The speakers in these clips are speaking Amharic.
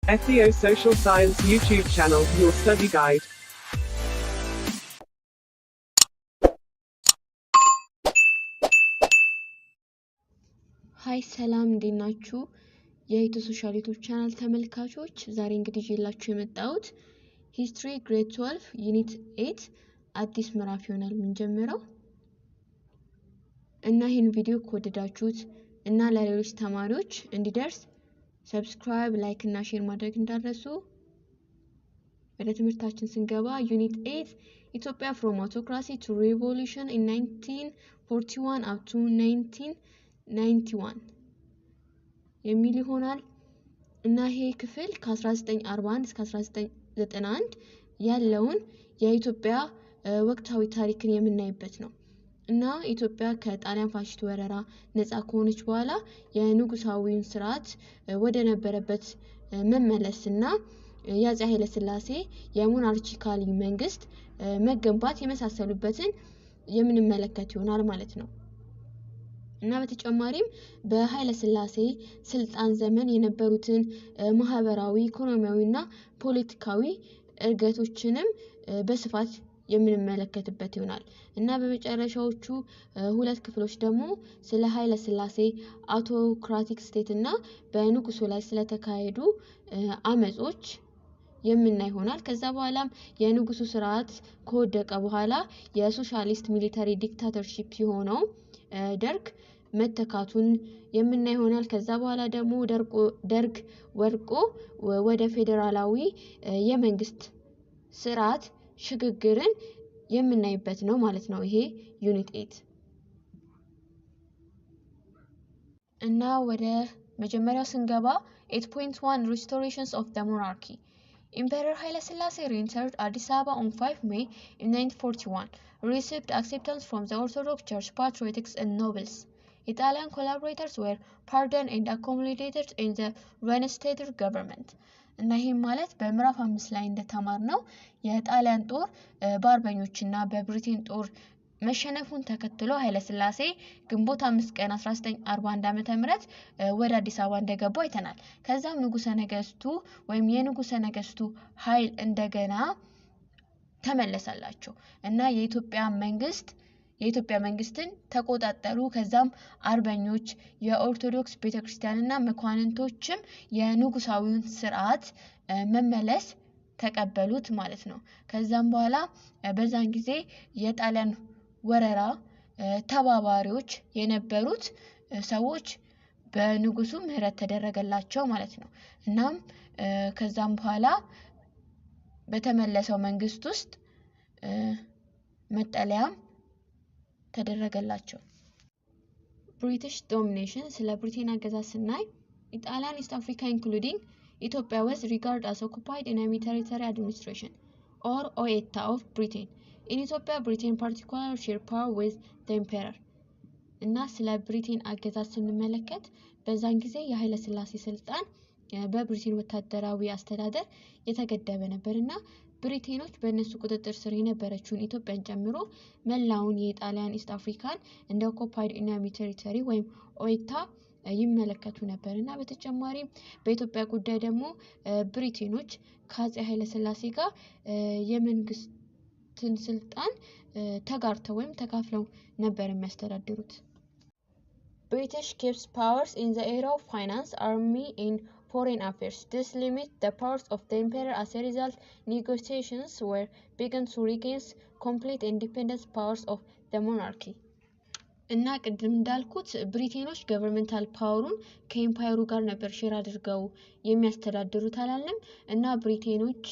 SEO Social Science YouTube channel, your study guide. ሃይ ሰላም እንዴት ናችሁ? የኢትዮ ሶሻል ዩቲዩብ ቻናል ተመልካቾች ዛሬ እንግዲህ ይዤላችሁ የመጣሁት ሂስትሪ ግሬድ 12 ዩኒት 8 አዲስ ምዕራፍ ይሆናል የምንጀምረው እና ይህን ቪዲዮ ከወደዳችሁት እና ለሌሎች ተማሪዎች እንዲደርስ ሰብስክራይብ፣ ላይክ እና ሼር ማድረግ እንዳትረሱ። ወደ ትምህርታችን ስንገባ ዩኒት 8 ኢትዮጵያ from autocracy to revolution in 1941 up to 1991 የሚል ይሆናል እና ይሄ ክፍል ከ1941 እስከ 1991 ያለውን የኢትዮጵያ ወቅታዊ ታሪክን የምናይበት ነው እና ኢትዮጵያ ከጣሊያን ፋሽስት ወረራ ነፃ ከሆነች በኋላ የንጉሳዊውን ስርዓት ወደ ነበረበት መመለስና የአፄ ኃይለ ሥላሴ የሞናርቺካል መንግስት መገንባት የመሳሰሉበትን የምንመለከት ይሆናል ማለት ነው። እና በተጨማሪም በኃይለ ሥላሴ ስልጣን ዘመን የነበሩትን ማህበራዊ፣ ኢኮኖሚያዊና ፖለቲካዊ እድገቶችንም በስፋት የምንመለከትበት ይሆናል እና በመጨረሻዎቹ ሁለት ክፍሎች ደግሞ ስለ ኃይለ ሥላሴ አውቶክራቲክ ስቴት እና በንጉሱ ላይ ስለተካሄዱ አመጾች የምናይ ይሆናል። ከዛ በኋላም የንጉሱ ስርዓት ከወደቀ በኋላ የሶሻሊስት ሚሊተሪ ዲክታተርሺፕ የሆነው ደርግ መተካቱን የምናይ ይሆናል። ከዛ በኋላ ደግሞ ደርግ ወድቆ ወደ ፌዴራላዊ የመንግስት ስርዓት ሽግግርን የምናይበት ነው ማለት ነው ይሄ ዩኒት 8 እና ወደ መጀመሪያው ስንገባ 8.1 restorations of the monarchy. Emperor Haile Selassie re-entered Addis Ababa on 5 May in 1941, received acceptance from the Orthodox Church, patriots and nobles. Italian collaborators were pardoned and accommodated in the reinstated government. እና ይሄም ማለት በምዕራፍ 5 ላይ እንደተማርነው የጣሊያን ጦር በአርበኞችና በብሪቴን ጦር መሸነፉን ተከትሎ ኃይለ ሥላሴ ግንቦት 5 ቀን 1941 ዓ.ም ወደ አዲስ አበባ እንደገቡ አይተናል። ከዛም ንጉሰ ነገስቱ ወይም የንጉሰ ነገስቱ ኃይል እንደገና ተመለሰላቸው እና የኢትዮጵያ መንግስትን ተቆጣጠሩ። ከዛም አርበኞች፣ የኦርቶዶክስ ቤተክርስቲያንና መኳንንቶችም የንጉሳዊውን ስርዓት መመለስ ተቀበሉት ማለት ነው። ከዛም በኋላ በዛን ጊዜ የጣሊያን ወረራ ተባባሪዎች የነበሩት ሰዎች በንጉሱ ምህረት ተደረገላቸው ማለት ነው። እናም ከዛም በኋላ በተመለሰው መንግስት ውስጥ መጠለያም ተደረገላቸው። ብሪቲሽ ዶሚኔሽን ስለ ብሪቴን አገዛዝ ስናይ ኢጣሊያን ኢስት አፍሪካ ኢንክሉዲንግ ኢትዮጵያ was regarded as occupied enemy territory administration or OETA of Britain. In Ethiopia, Britain particularly shared power with the emperor. እና ስለ ብሪቴን አገዛዝ ስንመለከት በዛን ጊዜ የኃይለ ሥላሴ ስልጣን በብሪቴን ወታደራዊ አስተዳደር የተገደበ ነበርና ብሪቴኖች በእነሱ ቁጥጥር ስር የነበረችውን ኢትዮጵያን ጨምሮ መላውን የጣሊያን ኢስት አፍሪካን እንደ ኦኩፓይድ ኢነሚ ቴሪቶሪ ወይም ኦኤታ ይመለከቱ ነበርና በተጨማሪም በኢትዮጵያ ጉዳይ ደግሞ ብሪቴኖች ከአፄ ኃይለ ሥላሴ ጋር የመንግስትን ስልጣን ተጋርተው ወይም ተካፍለው ነበር የሚያስተዳድሩት። British keeps powers in the area of finance, army and foreign affairs. This limits the powers of the emperor. As a result, negotiations were begun to regain complete independence powers of the monarchy. እና ቅድም እንዳልኩት ብሪቴኖች ገቨርንመንታል ፓወሩን ከኤምፓየሩ ጋር ነበር ሼር አድርገው የሚያስተዳድሩት አላለም እና ብሪቴኖች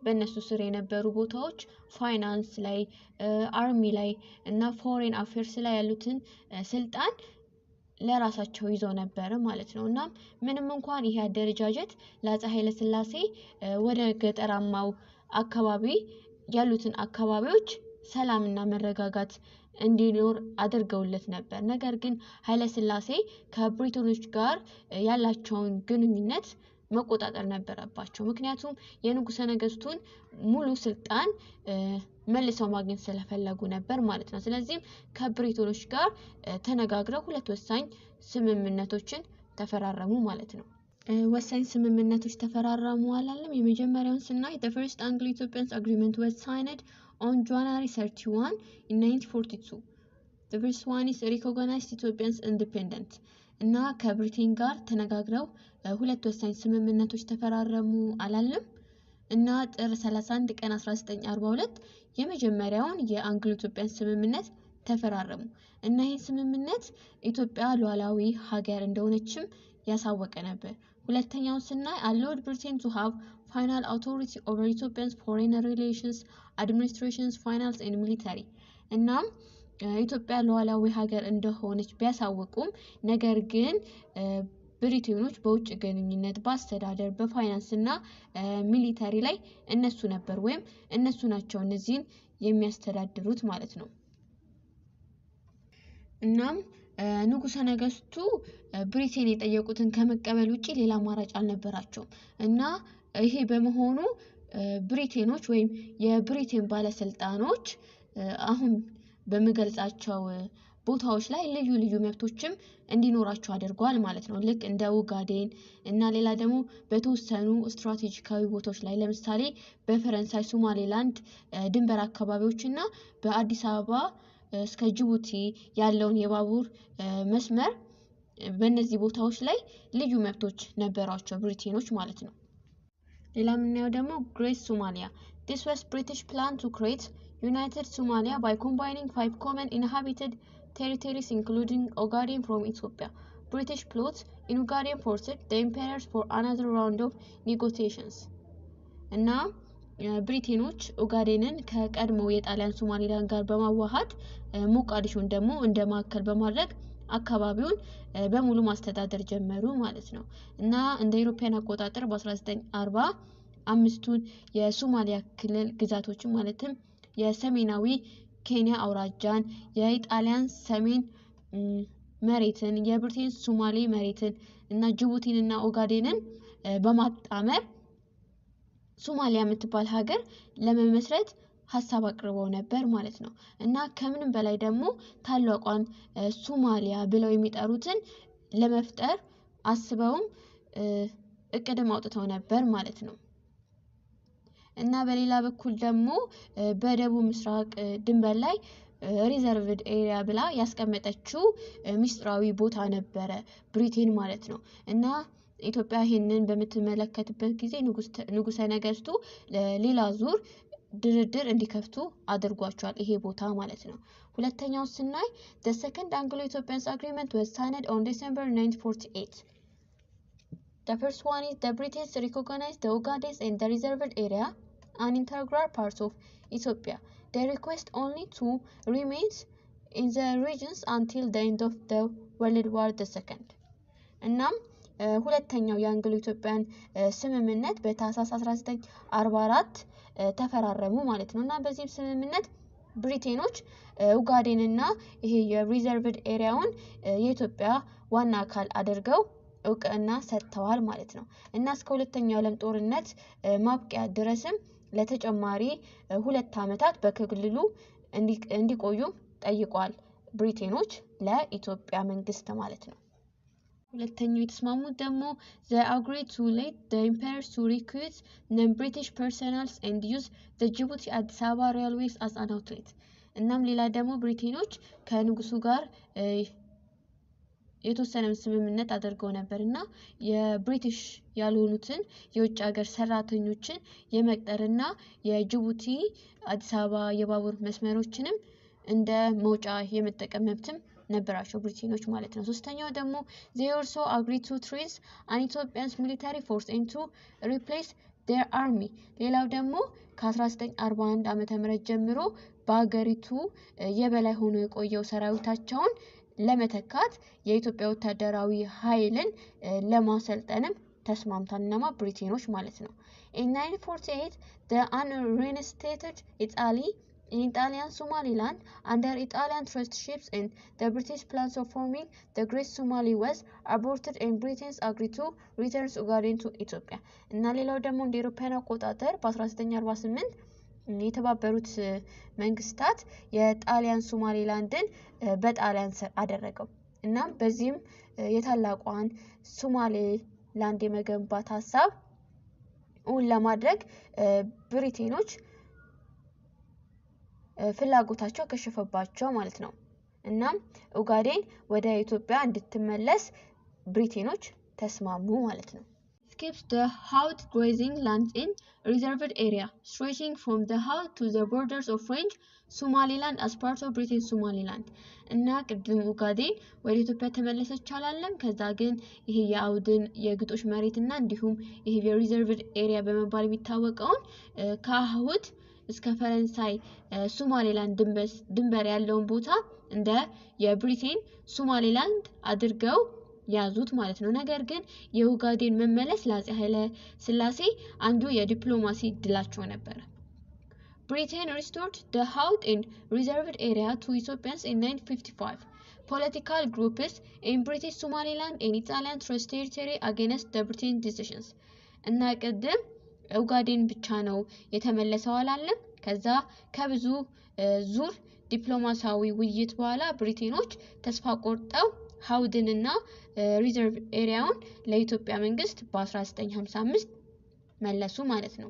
በእነሱ ስር የነበሩ ቦታዎች ፋይናንስ ላይ፣ አርሚ ላይ እና ፎሬን አፌርስ ላይ ያሉትን ስልጣን ለራሳቸው ይዘው ነበር ማለት ነው። እና ምንም እንኳን ይሄ አደረጃጀት ለአፄ ኃይለ ሥላሴ ወደ ገጠራማው አካባቢ ያሉትን አካባቢዎች ሰላምና መረጋጋት እንዲኖር አድርገውለት ነበር። ነገር ግን ኃይለ ሥላሴ ከብሪቴኖች ጋር ያላቸውን ግንኙነት መቆጣጠር ነበረባቸው። ምክንያቱም የንጉሰ ነገስቱን ሙሉ ስልጣን መልሰው ማግኘት ስለፈለጉ ነበር ማለት ነው። ስለዚህ ከብሪቴኖች ጋር ተነጋግረው ሁለት ወሳኝ ስምምነቶችን ተፈራረሙ ማለት ነው። ወሳኝ ስምምነቶች ተፈራረሙ አላለም። የመጀመሪያውን ስናይ the first Anglo-Ethiopian agreement was signed on January 31 in 1942. the first one is recognized Ethiopians independent እና ከብሪቴን ጋር ተነጋግረው ሁለት ወሳኝ ስምምነቶች ተፈራረሙ አላለም። እና ጥር 31 ቀን 1942 የመጀመሪያውን የአንግሎ-ኢትዮጵያን ስምምነት ተፈራረሙ እና ይህ ስምምነት ኢትዮጵያ ሉዓላዊ ሀገር እንደሆነችም ያሳወቀ ነበር። ሁለተኛው ስናይ allowed Britain to have final authority over Ethiopia's foreign relations, administrations, finance and military እና ኢትዮጵያ ሉዓላዊ ሀገር እንደሆነች ቢያሳውቁም ነገር ግን ብሪቴኖች በውጭ ግንኙነት በአስተዳደር በፋይናንስ እና ሚሊታሪ ላይ እነሱ ነበር ወይም እነሱ ናቸው እነዚህን የሚያስተዳድሩት ማለት ነው። እናም ንጉሠ ነገስቱ ብሪቴን የጠየቁትን ከመቀበል ውጪ ሌላ አማራጭ አልነበራቸውም እና ይሄ በመሆኑ ብሪቴኖች ወይም የብሪቴን ባለስልጣኖች አሁን በመገልጻቸው ቦታዎች ላይ ልዩ ልዩ መብቶችም እንዲኖራቸው አድርጓል ማለት ነው። ልክ እንደ ኡጋዴን እና ሌላ ደግሞ በተወሰኑ ስትራቴጂካዊ ቦታዎች ላይ ለምሳሌ በፈረንሳይ ሶማሌላንድ ድንበር አካባቢዎች እና በአዲስ አበባ እስከ ጅቡቲ ያለውን የባቡር መስመር በእነዚህ ቦታዎች ላይ ልዩ መብቶች ነበራቸው ብሪቴኖች ማለት ነው። ሌላ የምናየው ደግሞ ግሬት ሶማሊያ this was British plan to create United Somalia by combining 5 common inhabited territories including Ogaden from Ethiopia. British plots in Ogaden forced the emperors for another round of negotiations. እና ብሪቴኖች ኦጋዴንን ከቀድሞው የጣሊያን ሶማሊላንድ ጋር በማዋሃድ ሞቃዲሾን ደግሞ እንደ ማዕከል በማድረግ አካባቢውን በሙሉ ማስተዳደር ጀመሩ ማለት ነው። እና እንደ አውሮፓውያን አቆጣጠር በ1940 አምስቱን የሶማሊያ ክልል ግዛቶችን ማለትም የሰሜናዊ ኬንያ አውራጃን የጣሊያን ሰሜን መሬትን የብሪቴን ሶማሌ መሬትን እና ጅቡቲን እና ኦጋዴንን በማጣመር ሶማሊያ የምትባል ሀገር ለመመስረት ሐሳብ አቅርበው ነበር ማለት ነው። እና ከምንም በላይ ደግሞ ታላቋን ሶማሊያ ብለው የሚጠሩትን ለመፍጠር አስበውም እቅድም አውጥተው ነበር ማለት ነው። እና በሌላ በኩል ደግሞ በደቡብ ምስራቅ ድንበር ላይ ሪዘርቭድ ኤሪያ ብላ ያስቀመጠችው ሚስጥራዊ ቦታ ነበረ ብሪቴን ማለት ነው። እና ኢትዮጵያ ይሄንን በምትመለከትበት ጊዜ ንጉሠ ነገስቱ ሌላ ዙር ድርድር እንዲከፍቱ አድርጓቸዋል ይሄ ቦታ ማለት ነው። ሁለተኛው ስናይ the second Anglo-Ethiopian agreement was signed on December 1948. The first one is the British recognized the Ogaden and the reserved area an integral part of Ethiopia. They request only to remain in the regions until the end of the World War II. እናም ሁለተኛው የአንግሎ ኢትዮጵያን ስምምነት በታህሳስ 1944 ተፈራረሙ ማለት ነው። እና በዚህ ስምምነት ብሪቴኖች ኡጋዴን እና ይሄ የሪዘርቭድ ኤሪያውን የኢትዮጵያ ዋና አካል አድርገው እውቅና ሰጥተዋል ማለት ነው። እና እስከ ሁለተኛው ዓለም ጦርነት ማብቂያ ድረስም ለተጨማሪ 2 ዓመታት በክልሉ እንዲቆዩ ጠይቋል ብሪቴኖች ለኢትዮጵያ መንግስት ማለት ነው። ሁለተኛው የተስማሙት ደግሞ they agreed to let the emperors to recruit non-British personnel and use the Djibouti Addis Ababa railways as an outlet. እናም ሌላ ደግሞ ብሪቴኖች ከንጉሱ ጋር የተወሰነ ስምምነት አድርገው ነበርና የብሪቲሽ ያልሆኑትን የውጭ ሀገር ሰራተኞችን የመቅጠርና የጅቡቲ አዲስ አበባ የባቡር መስመሮችንም እንደ መውጫ የመጠቀም መብትም ነበራቸው ብሪቴኖች ማለት ነው። ሶስተኛው ደግሞ they also agreed to train an Ethiopian military force and to replace their army. ሌላው ደግሞ ከ1941 ዓመተ ምህረት ጀምሮ በአገሪቱ የበላይ ሆኖ የቆየው ሰራዊታቸውን ለመተካት የኢትዮጵያ ወታደራዊ ኃይልን ለማሰልጠንም ተስማምተዋል ብሪቴኖች ማለት ነው። In 1948 the unreinstated Italian Somaliland under Italian trusteeship and the British plans of forming the Great Somali was aborted and Britain agreed to return Ogaden to Ethiopia. እና ሌላው ደግሞ እንደ አውሮፓውያን አቆጣጠር በ1948 የተባበሩት መንግስታት የጣሊያን ሶማሊላንድን በጣሊያን ስር አደረገው። እና በዚህም የታላቋን ሶማሌ ላንድ የመገንባት ሐሳብ ለማድረግ ብሪቴኖች ፍላጎታቸው ከሸፈባቸው ማለት ነው። እናም ኡጋዴን ወደ ኢትዮጵያ እንድትመለስ ብሪቴኖች ተስማሙ ማለት ነው። Skips the Haut grazing lands in reserved area stretching from the Haut to the borders of French Somaliland as part of British Somaliland እና ቅድም ኡጋዴን ወደ ኢትዮጵያ ተመለሰች አላለም። ከዛ ግን ይሄ የአውድን የግጦሽ መሬትና እንዲሁም ይሄ የሪዘርቭድ ኤሪያ በመባል የሚታወቀውን ከሀውት እስከ ፈረንሳይ ሶማሌላንድ ድንበር ያለውን ቦታ እንደ የብሪቴን ሶማሌላንድ አድርገው ያዙት ማለት ነው። ነገር ግን የኡጋዴን መመለስ ለአፄ ኃይለ ሥላሴ አንዱ የዲፕሎማሲ ድላቸው ነበር። Britain restored the Haut and reserved area to Ethiopians in 1955. Political groups in British Somaliland and Italian Trust Territory against the British decisions. እና ቅድም ኡጋዴን ብቻ ነው የተመለሰው አላለም። ከዛ ከብዙ ዙር ዲፕሎማሲያዊ ውይይት በኋላ ብሪቴኖች ተስፋ ቆርጠው ሀውድንና ሪዘርቭ ኤሪያውን ለኢትዮጵያ መንግስት በ1955 መለሱ ማለት ነው።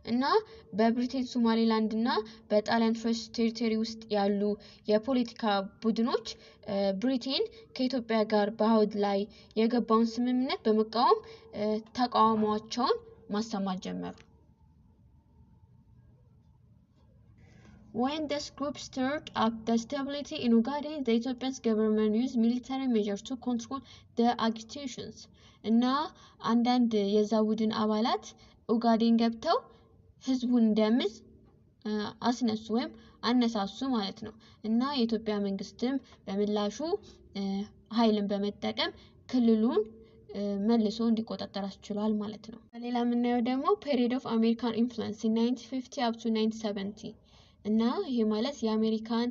እና በብሪቴን ሶማሌላንድ እና በጣሊያን ትረስት ቴሪቶሪ ውስጥ ያሉ የፖለቲካ ቡድኖች ብሪቴን ከኢትዮጵያ ጋር በሀውድ ላይ የገባውን ስምምነት በመቃወም ተቃውሟቸውን ማሰማት ጀመሩ። When this group stirred up the stability in Ogaden, the Ethiopian government used military measures to control the agitations. እና አንዳንድ የዛ ቡድን አባላት ኡጋዴን ገብተው ህዝቡን እንዲያምፅ አስነሱ ወይም አነሳሱ ማለት ነው። እና የኢትዮጵያ መንግስትም በምላሹ ኃይልን በመጠቀም ክልሉን መልሶ እንዲቆጣጠር አስችሏል ማለት ነው። ሌላ የምናየው ደግሞ period of American influence in 1950 up to 1970 እና ይሄ ማለት የአሜሪካን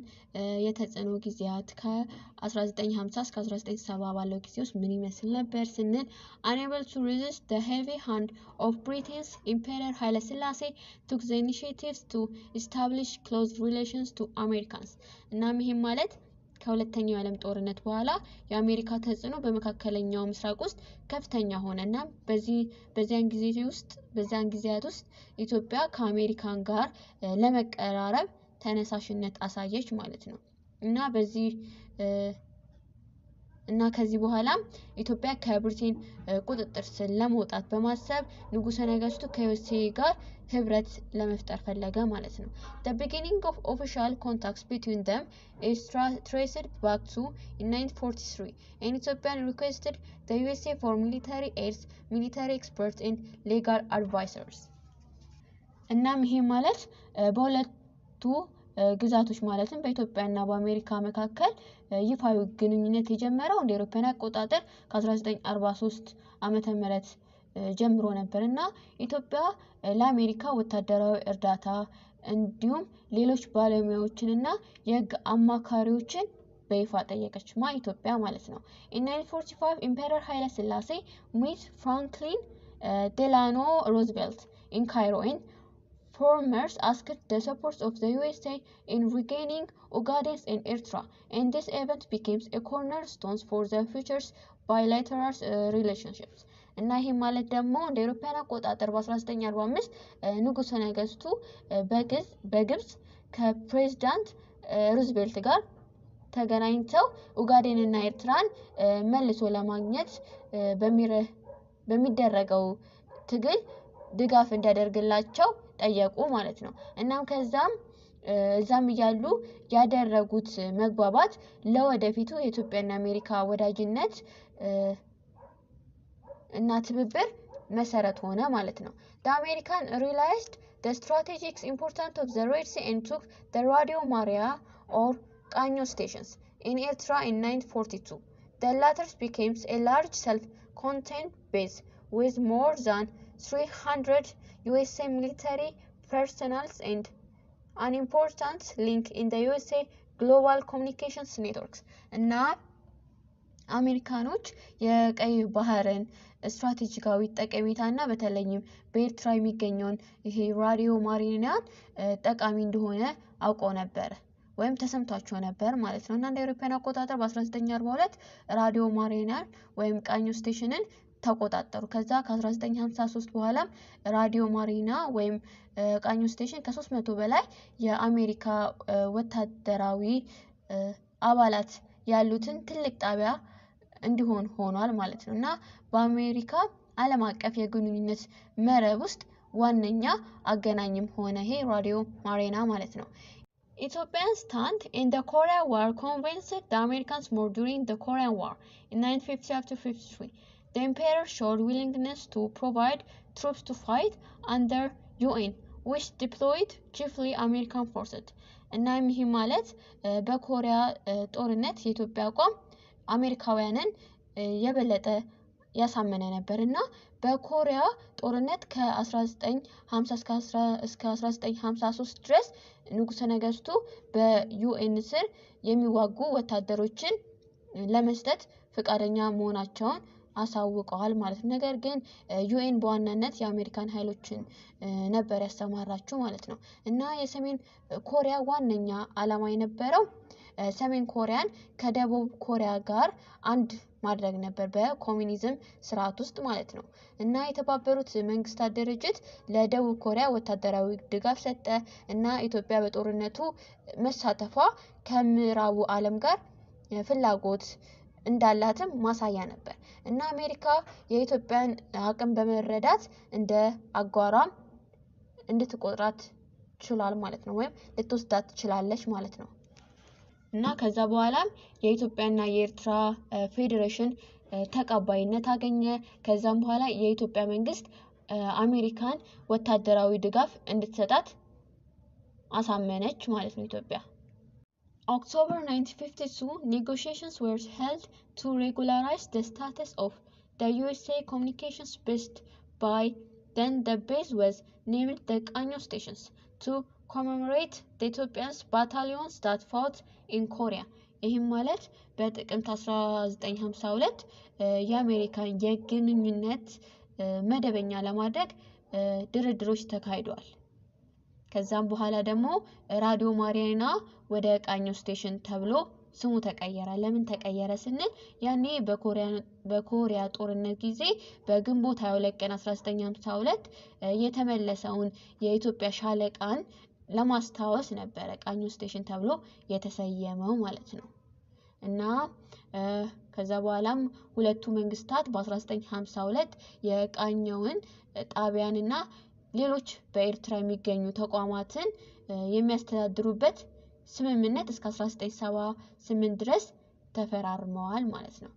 የተጽዕኖ ጊዜያት ከ1950 እስከ 1970 ባለው ጊዜ ውስጥ ምን ይመስል ነበር ስንል unable to resist the heavy hand of Britain's Emperor Haile Selassie took the initiatives to establish close relations to Americans እና ይሄ ማለት ከሁለተኛው ዓለም ጦርነት በኋላ የአሜሪካ ተጽዕኖ በመካከለኛው ምስራቅ ውስጥ ከፍተኛ ሆነና በዚያን ጊዜያት ውስጥ ኢትዮጵያ ከአሜሪካን ጋር ለመቀራረብ ተነሳሽነት አሳየች ማለት ነው። እና ከዚህ በኋላ ኢትዮጵያ ከብሪቴን ቁጥጥር ስር ለመውጣት በማሰብ ንጉሠ ነገሥቱ ከዩኤስኤ ጋር ህብረት ለመፍጠር ፈለገ ማለት ነው። The beginning of official contacts between them is traced back to 1943 and Ethiopia requested the USA for military aids, military experts and legal advisors. እናም ይሄ ማለት በሁለቱ ግዛቶች ማለትም በኢትዮጵያና በአሜሪካ መካከል ይፋዊ ግንኙነት የጀመረው እንደ አውሮፓውያን አቆጣጠር ከ1943 ዓመተ ምህረት ጀምሮ ነበርና ኢትዮጵያ ለአሜሪካ ወታደራዊ እርዳታ እንዲሁም ሌሎች ባለሙያዎችንና የህግ አማካሪዎችን በይፋ ጠየቀች ኢትዮጵያ ማለት ነው። In 1945 Emperor Haile Selassie met Franklin Delano Roosevelt in Cairo and Farmers asked the support of the USA in regaining Ogaden and Eritrea, and this event became a cornerstone for the future bilateral relationships. እና ይሄ ማለት ደግሞ እንደ አውሮፓውያን አቆጣጠር በ1945 ንጉሠ ነገሥቱ በግብጽ ከፕሬዝዳንት ሩዝቬልት ጋር ተገናኝተው ኡጋዴንና ኤርትራን መልሶ ለማግኘት በሚደረገው ትግል ድጋፍ እንዲያደርግላቸው ጠየቁ ማለት ነው። እናም እዛም ያሉ ያደረጉት መግባባት ለወደፊቱ የኢትዮጵያና አሜሪካ ወዳጅነት እና ትብብር መሰረት ሆነ ማለት ነው። The American realized the strategic importance of the Red Sea and took the Radio Maria or Kanyo stations in Eritrea in 1942. The latter became a large self-contained base with more than 300 USA military personnel and an important link in the USA global communications networks. እና አሜሪካኖች የቀይ ባህርን ስትራቴጂካዊ ጠቀሜታና በተለይም በኤርትራ የሚገኘውን ይሄ ራዲዮ ማሪናን ጠቃሚ እንደሆነ አውቀው ነበር ወይም ተሰምቷቸው ነበር ማለት ነው። እና እንደ አውሮፓውያን አቆጣጠር በ1942 ራዲዮ ማሪናን ወይም ቃኞ ስቴሽንን ተቆጣጠሩ። ከዛ ከ1953 በኋላ ራዲዮ ማሪና ወይም ቃኙ ስቴሽን ከ300 በላይ የአሜሪካ ወታደራዊ አባላት ያሉትን ትልቅ ጣቢያ እንዲሆን ሆኗል ማለት ነው። እና በአሜሪካ ዓለም አቀፍ የግንኙነት መረብ ውስጥ ዋነኛ አገናኝም ሆነ ይሄ ራዲዮ ማሪና ማለት ነው። Ethiopian stand in the Korean War convinced the Americans more during the Korean War in 1950-53. The emperor showed willingness to provide troops to fight under UN, which deployed chiefly American forces. እና ይህ ማለት በኮሪያ ጦርነት የኢትዮጵያ አቋም አሜሪካውያንን የበለጠ ያሳመነ ነበርና በኮሪያ ጦርነት ከ1950 እስከ 1953 ድረስ ንጉሠ ነገሥቱ በዩኤን ስር የሚዋጉ ወታደሮችን ለመስጠት ፈቃደኛ መሆናቸውን አሳውቀዋል ማለት ነው። ነገር ግን ዩኤን በዋናነት የአሜሪካን ኃይሎችን ነበር ያሰማራቸው ማለት ነው። እና የሰሜን ኮሪያ ዋነኛ ዓላማ የነበረው ሰሜን ኮሪያን ከደቡብ ኮሪያ ጋር አንድ ማድረግ ነበር በኮሙኒዝም ስርዓት ውስጥ ማለት ነው። እና የተባበሩት መንግስታት ድርጅት ለደቡብ ኮሪያ ወታደራዊ ድጋፍ ሰጠ እና ኢትዮጵያ በጦርነቱ መሳተፏ ከምዕራቡ ዓለም ጋር ፍላጎት እንዳላትም ማሳያ ነበር። እና አሜሪካ የኢትዮጵያን አቅም በመረዳት እንደ አጓራም እንድትቆጥራት ችሏል ማለት ነው፣ ወይም ልትወስዳት ትችላለች ማለት ነው። እና ከዛ በኋላም የኢትዮጵያና የኤርትራ ፌዴሬሽን ተቀባይነት አገኘ። ከዛም በኋላ የኢትዮጵያ መንግስት አሜሪካን ወታደራዊ ድጋፍ እንድትሰጣት አሳመነች ማለት ነው ኢትዮጵያ። October 1952, negotiations were held to regularize the status of the USA communications base by then the base was named the Kanyo Stations to commemorate the Ethiopian battalions that fought in Korea. ይህም ማለት በጥቅምት 1952 የአሜሪካን የግንኙነት መደበኛ ለማድረግ ድርድሮች ተካሂደዋል። ከዛም በኋላ ደግሞ ራዲዮ ማሪና ወደ ቃኙ ስቴሽን ተብሎ ስሙ ተቀየረ። ለምን ተቀየረ ስንል ያኔ በኮሪያ ጦርነት ጊዜ በግንቦት 22 ቀን 1952 የተመለሰውን የኢትዮጵያ ሻለቃን ለማስታወስ ነበረ ቃኙ ስቴሽን ተብሎ የተሰየመው ማለት ነው። እና ከዛ በኋላም ሁለቱ መንግስታት በ1952 የቃኘውን ጣቢያንና ሌሎች በኤርትራ የሚገኙ ተቋማትን የሚያስተዳድሩበት ስምምነት እስከ 1978 ድረስ ተፈራርመዋል ማለት ነው።